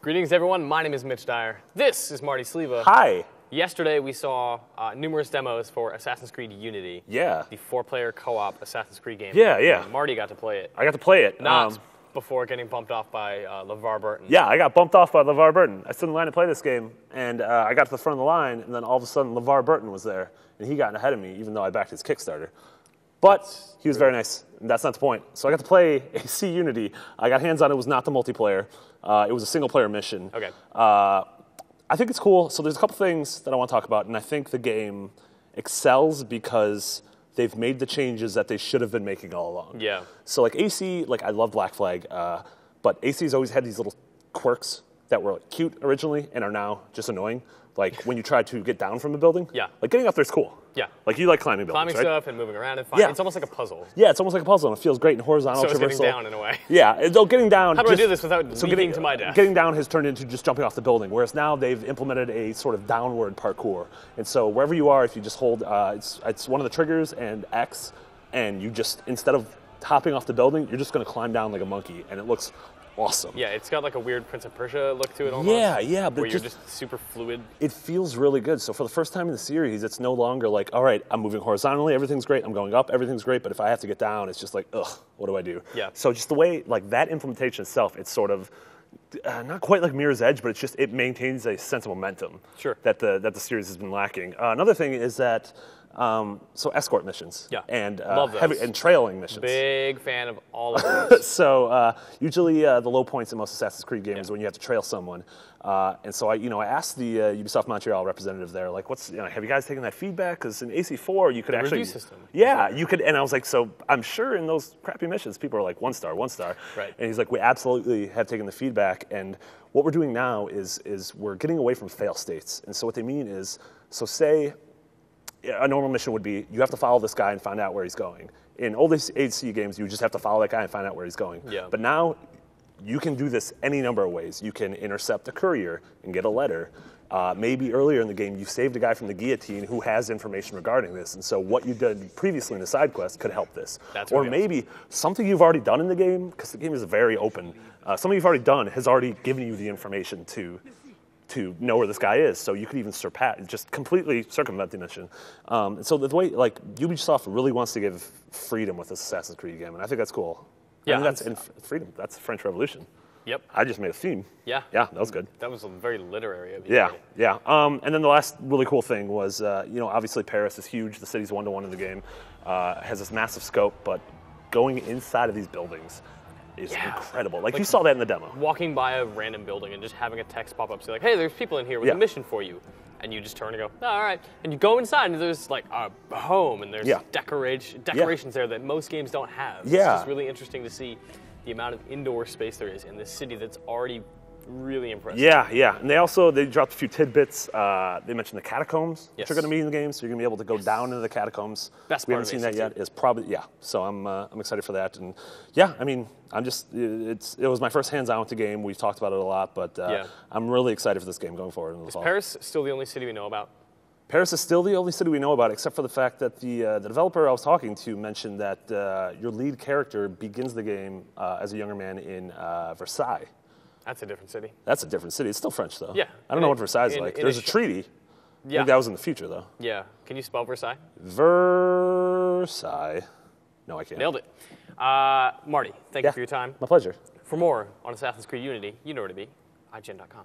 Greetings, everyone. My name is Mitch Dyer. This is Marty Sleva. Hi. Yesterday, we saw numerous demos for Assassin's Creed Unity. Yeah. The 4-player co-op Assassin's Creed game. Yeah, yeah. Marty got to play it. I got to play it. Not before getting bumped off by LeVar Burton. Yeah, I got bumped off by LeVar Burton. I stood in line to play this game, and I got to the front of the line, and then all of a sudden LeVar Burton was there, and he got ahead of me, even though I backed his Kickstarter. But he was very nice, and that's not the point. So I got to play AC Unity. I got hands on it. It was not the multiplayer. It was a single-player mission. Okay. I think it's cool. So there's a couple things that I want to talk about, and I think the game excels because they've made the changes that they should have been making all along. Yeah. So like AC, like I love Black Flag, but AC's always had these little quirks that were like cute originally and are now just annoying. Like when you try to get down from a building. Yeah. Like getting up there's cool. Yeah. Like you like climbing buildings, Climbing right? stuff and moving around and finding. Yeah. It's almost like a puzzle. Yeah, it's almost like a puzzle, and it feels great and horizontal So it's traversal. getting down in a way. Yeah, getting down. How do I do this without leaping to my death? Getting down has turned into just jumping off the building, whereas now they've implemented a sort of downward parkour. And so wherever you are, if you just hold, it's one of the triggers and X, and you just, instead of hopping off the building, you're just going to climb down like a monkey, and it looks awesome. Yeah, it's got like a weird Prince of Persia look to it almost. Yeah, but where you're just super fluid. It feels really good. So for the first time in the series, it's no longer like, all right, I'm moving horizontally, everything's great, I'm going up, everything's great, but if I have to get down, it's just like, ugh, what do I do? Yeah. So just the way, like that implementation itself, it's sort of, not quite like Mirror's Edge, but it's just, it maintains a sense of momentum. Sure. That the series has been lacking. Another thing is that, so escort missions. Yeah. And Love those. heavy and trailing missions. Big fan of all of those. So usually the low points in most Assassin's Creed games is when you have to trail someone. And so I asked the Ubisoft Montreal representative there, like, have you guys taken that feedback? Because in AC4 you could actually review system. Yeah, you could. And I was like, so I'm sure in those crappy missions people are like 1 star, 1 star. Right. And he's like, we absolutely have taken the feedback. And what we're doing now is we're getting away from fail states. And so what they mean is, so say a normal mission would be you have to follow this guy and find out where he's going. In old AC games, you just have to follow that guy and find out where he's going. Yeah. But now you can do this any number of ways. You can intercept a courier and get a letter. Maybe earlier in the game, you saved a guy from the guillotine who has information regarding this. And so what you did previously in the side quest could help this. That's or really maybe something you've already done in the game, because the game is very open, something you've already done has already given you the information to know where this guy is, so you could even just completely circumvent the mission. So the way, like, Ubisoft really wants to give freedom with this Assassin's Creed game, and I think that's cool. Yeah, freedom. That's the French Revolution. Yep. I just made a theme. Yeah. Yeah, that was good. That was very literary of you. Yeah, yeah. And then the last really cool thing was, obviously Paris is huge. The city's 1-to-1 in the game. Has this massive scope, but going inside of these buildings is incredible. Like you saw that in the demo. Walking by a random building and just having a text pop up say like, hey, there's people in here with a mission for you. And you just turn and go, oh, all right. And you go inside and there's like a home and there's decorations there that most games don't have. Yeah. It's just really interesting to see the amount of indoor space there is in this city that's already really impressive. Yeah, yeah. And they dropped a few tidbits. They mentioned the catacombs, which are going to be in the game, so you're going to be able to go down into the catacombs. Best we part haven't of seen that yet. Is probably So I'm excited for that. And yeah, I mean, it was my first hands-on with the game. We've talked about it a lot, but I'm really excited for this game going forward in the fall. Is Paris still the only city we know about? Paris is still the only city we know about, except for the fact that the developer I was talking to mentioned that your lead character begins the game as a younger man in Versailles. That's a different city. That's a different city. It's still French, though. Yeah. I don't know what Versailles is like. There's a treaty. Yeah. I think that was in the future, though. Yeah. Can you spell Versailles? Versailles. No, I can't. Nailed it. Marty, thank you for your time. My pleasure. For more on Assassin's Creed Unity, you know where to be. IGN.com.